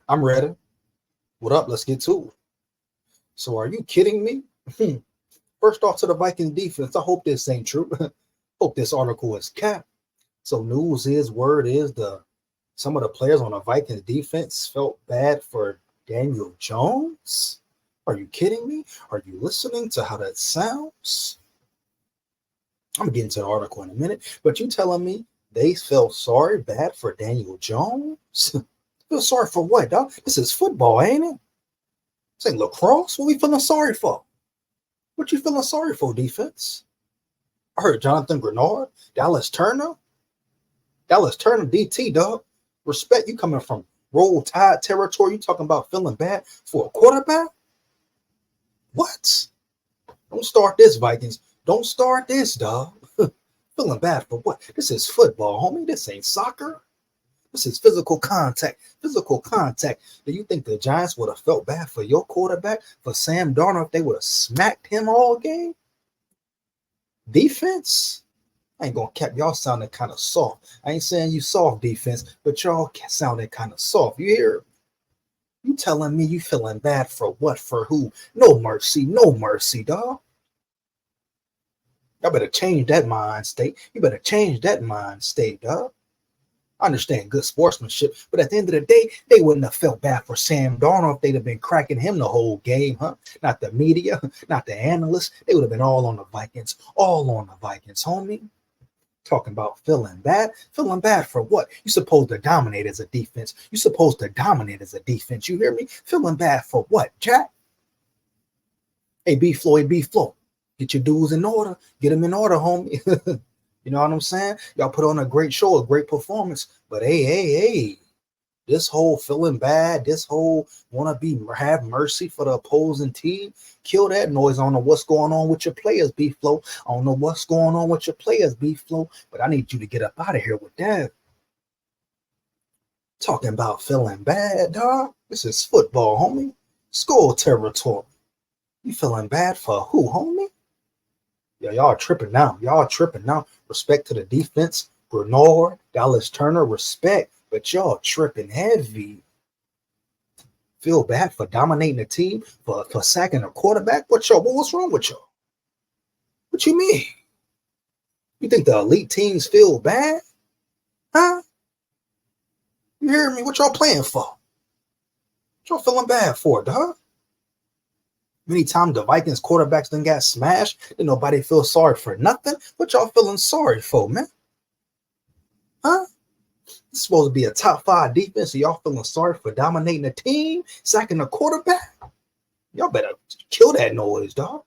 I'm ready. What up? Let's get to it. So, are you kidding me? First off, to the Viking defense, I hope this ain't true. Hope this article is cap. So, news is, word is, the some of the players on the Vikings defense felt bad for Daniel Jones. Are you kidding me? Are you listening to how that sounds? I'm gonna get into the article in a minute, but you telling me they felt sorry, bad for Daniel Jones? Feel sorry for what, dog? This is football, ain't it? This ain't lacrosse. What we feeling sorry for? What you feeling sorry for, defense? I heard Jonathan Greenard, Dallas Turner, DT, dog. Respect, you coming from Roll Tide territory. You talking about feeling bad for a quarterback? What? Don't start this, Vikings. Don't start this, dog. Feeling bad for what? This is football, homie. This ain't soccer. This is physical contact. Physical contact. Do you think the Giants would have felt bad for your quarterback, for Sam Darnold, if they would have smacked him all game? Defense? I ain't gonna cap. Y'all sounding kind of soft. I ain't saying you soft defense, but y'all sounding kind of soft. You hear? You telling me you feeling bad for what? For who? No mercy, dog. Y'all better change that mind state. You better change that mind state, dog. I understand good sportsmanship, but at the end of the day, they wouldn't have felt bad for Sam Darnold if they'd have been cracking him the whole game, huh? Not the media, not the analysts. They would have been all on the Vikings, homie. Talking about feeling bad. Feeling bad for what? You supposed to dominate as a defense. You hear me? Feeling bad for what, Jack? Hey, B-Flow. Get your dudes in order. Get them in order, homie. You know what I'm saying? Y'all put on a great show, a great performance. But hey. This whole feeling bad, this whole have mercy for the opposing team. Kill that noise. I don't know what's going on with your players, B-Flow. But I need you to get up out of here with that. Talking about feeling bad, dog. This is football, homie. SKOL territory. You feeling bad for who, homie? Yeah, y'all tripping now. Respect to the defense. Greenard, Dallas Turner, respect. But y'all tripping heavy. Feel bad for dominating the team, for sacking a quarterback? What's wrong with y'all? What you mean? You think the elite teams feel bad? Huh? You hear me? What y'all playing for? What y'all feeling bad for, dog? Many times the Vikings quarterbacks done got smashed, and nobody feels sorry for nothing. What y'all feeling sorry for, man? Huh? It's supposed to be a top 5 defense, so y'all feeling sorry for dominating the team, sacking the quarterback? Y'all better kill that noise, dog.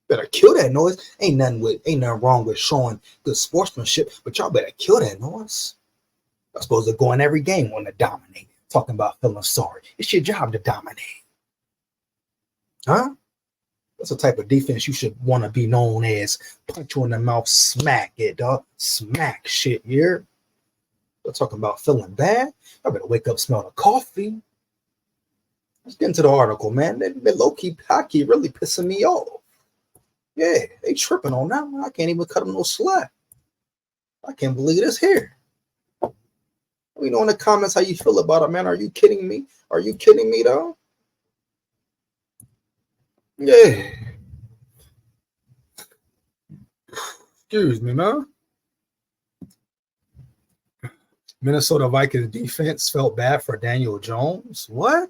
Better kill that noise. Ain't nothing wrong with showing good sportsmanship, but y'all better kill that noise. Y'all supposed to go in every game want to dominate. Talking about feeling sorry. It's your job to dominate. Huh? That's the type of defense you should want to be known as. Punch you in the mouth, smack it, dog. Smack shit, here. They're talking about feeling bad. I better wake up, smell the coffee. Let's get into the article, man. They low-key, high-key really pissing me off. Yeah, they tripping on that one. I can't even cut them no slack. I can't believe this here. Let me know in the comments how you feel about it, man. Are you kidding me? Though? Yeah. Excuse me, man. Minnesota Vikings defense felt bad for Daniel Jones. What?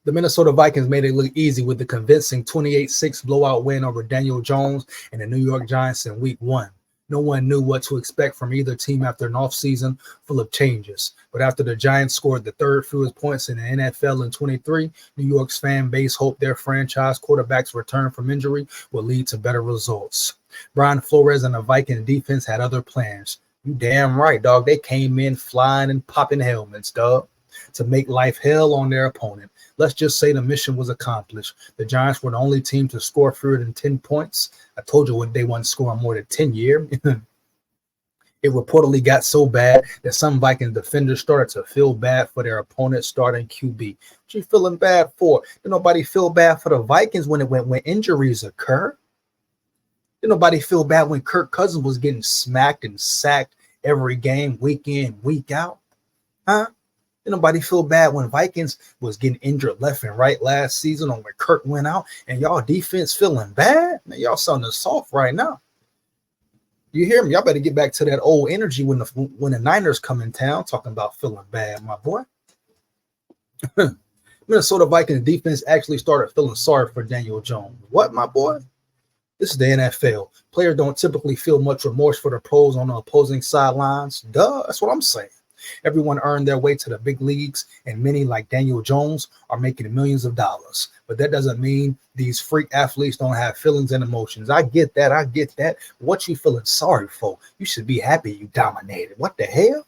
The Minnesota Vikings made it look easy with the convincing 28-6 blowout win over Daniel Jones and the New York Giants in Week 1. No one knew what to expect from either team after an offseason full of changes. But after the Giants scored the third fewest points in the NFL in 23, New York's fan base hoped their franchise quarterback's return from injury would lead to better results. Brian Flores and the Viking defense had other plans. You damn right, dog. They came in flying and popping helmets, dog, to make life hell on their opponent. Let's just say the mission was accomplished. The Giants were the only team to score fewer than 10 points. I told you they wasn't scoring more than 10 year. It reportedly got so bad that some Viking defenders started to feel bad for their opponent's starting QB. What you feeling bad for? Did nobody feel bad for the Vikings when injuries occur? Did nobody feel bad when Kirk Cousins was getting smacked and sacked every game, week in, week out? Huh? Did nobody feel bad when Vikings was getting injured left and right last season, or when Kirk went out, and y'all defense feeling bad? Man, y'all sounding soft right now. You hear me? Y'all better get back to that old energy when the Niners come in town, talking about feeling bad, my boy. Minnesota Vikings defense actually started feeling sorry for Daniel Jones. What, my boy? This is the NFL. Players don't typically feel much remorse for the pros on the opposing sidelines. Duh, that's what I'm saying. Everyone earned their way to the big leagues, and many, like Daniel Jones, are making millions of dollars. But that doesn't mean these freak athletes don't have feelings and emotions. I get that. What you feeling sorry for? You should be happy you dominated. What the hell?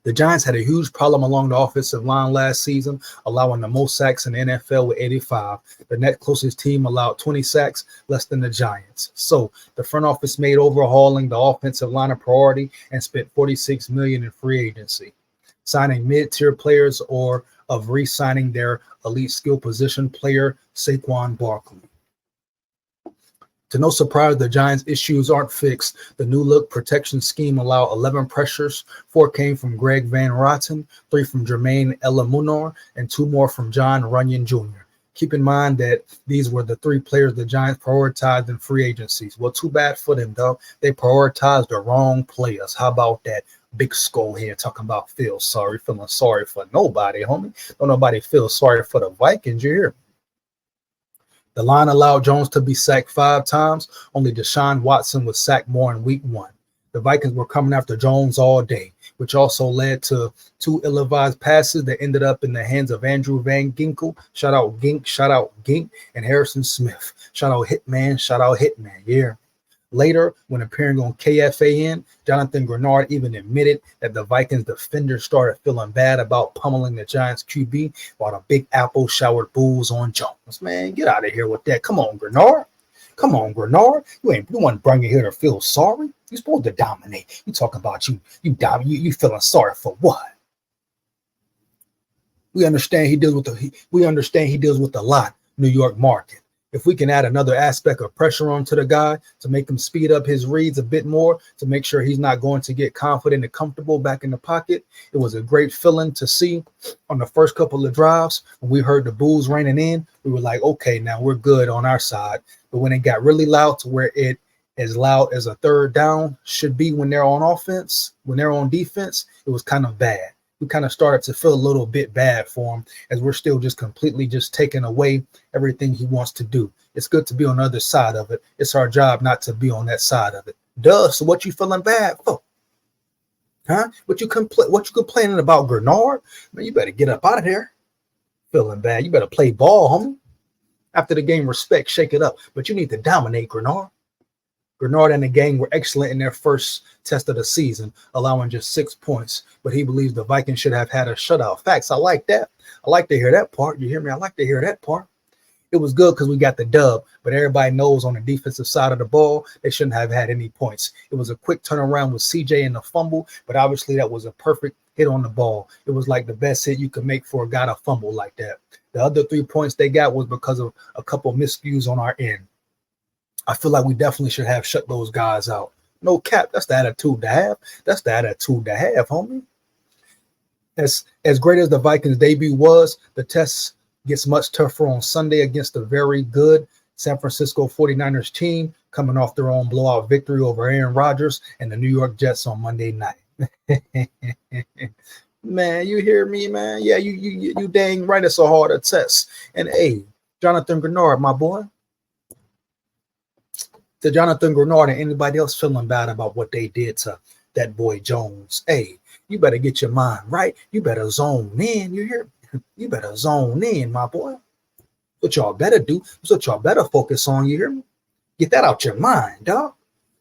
The Giants had a huge problem along the offensive line last season, allowing the most sacks in the NFL with 85. The next closest team allowed 20 sacks, less than the Giants. So the front office made overhauling the offensive line a priority and spent $46 million in free agency, signing mid-tier players or of re-signing their elite skill position player Saquon Barkley. To no surprise, the Giants' issues aren't fixed. The new look protection scheme allowed 11 pressures. 4 came from Greg Van Roten, 3 from Jermaine Elamunor, and 2 more from John Runyon Jr. Keep in mind that these were the 3 players the Giants prioritized in free agencies. Well, too bad for them, though. They prioritized the wrong players. How about that? Big SKOL here talking about feeling sorry for nobody, homie. Don't nobody feel sorry for the Vikings, you hear me? The line allowed Jones to be sacked 5 times. Only Deshaun Watson was sacked more in week 1. The Vikings were coming after Jones all day, which also led to 2 ill-advised passes that ended up in the hands of Andrew Van Ginkel. Shout out Gink, and Harrison Smith. Shout out Hitman. Yeah. Later, when appearing on KFAN, Jonathan Greenard even admitted that the Vikings defender started feeling bad about pummeling the Giants QB while the Big Apple showered bulls on Jones. Man, get out of here with that. Come on, Greenard. You want to bring it here to feel sorry. You're supposed to dominate. You talking about you feeling sorry for what? We understand he deals with a lot, New York market. If we can add another aspect of pressure onto the guy to make him speed up his reads a bit more, to make sure he's not going to get confident and comfortable back in the pocket, it was a great feeling to see on the first couple of drives. When we heard the Bulls raining in, we were like, okay, now we're good on our side. But when it got really loud to where it as loud as a third down should be when they're on offense, when they're on defense, it was kind of bad. We kind of started to feel a little bit bad for him as we're still just completely just taking away everything he wants to do. It's good to be on the other side of it. It's our job not to be on that side of it. Duh. So what you feeling bad for? Huh? What you complaining about, Greenard? Man, you better get up out of there. Feeling bad. You better play ball, homie. After the game, respect, shake it up. But you need to dominate, Greenard. Greenard and the gang were excellent in their first test of the season, allowing just 6 points. But he believes the Vikings should have had a shutout. Facts. I like that. I like to hear that part. You hear me? I like to hear that part. It was good because we got the dub, but everybody knows on the defensive side of the ball, they shouldn't have had any points. It was a quick turnaround with CJ in the fumble, but obviously that was a perfect hit on the ball. It was like the best hit you could make for a guy to fumble like that. The other 3 points they got was because of a couple miscues on our end. I feel like we definitely should have shut those guys out. No cap. That's the attitude to have. Homie. As great as the Vikings debut was, the test gets much tougher on Sunday against a very good San Francisco 49ers team coming off their own blowout victory over Aaron Rodgers and the New York Jets on Monday night. Man, you hear me, man? Yeah, you dang right. It's a harder test. And hey, Jonathan Greenard, my boy. To Jonathan Greenard and anybody else feeling bad about what they did to that boy Jones, hey, you better get your mind right. You better zone in. You hear? You better zone in, my boy. What y'all better do. That's what y'all better focus on. You hear me? Get that out your mind, dog.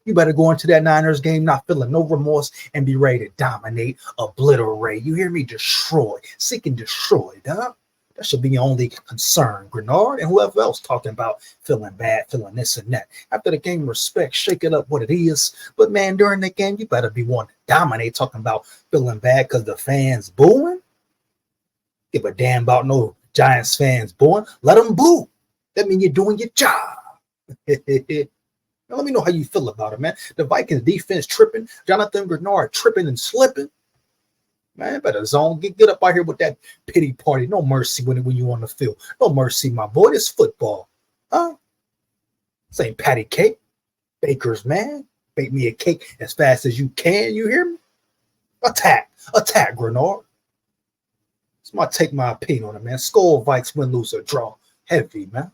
You better go into that Niners game not feeling no remorse and be ready to dominate, obliterate. You hear me? Destroy. Seek and destroy, dog. That should be your only concern, Greenard, and whoever else talking about feeling bad, feeling this and that. After the game, respect, shake it up what it is. But, man, during the game, you better be wanting to dominate, talking about feeling bad because the fans booing. Give a damn about no Giants fans booing. Let them boo. That means you're doing your job. Now, let me know how you feel about it, man. The Vikings defense tripping. Jonathan Greenard tripping and slipping. Man, better zone. Get up out here with that pity party. No mercy when you on the field. No mercy, my boy. This football. Huh? This ain't patty cake. Bakers, man. Bake me a cake as fast as you can. You hear me? Attack. Attack, Greenard. Take my opinion on it, man. SKOL, Vikes, win, lose, or draw. Heavy, man.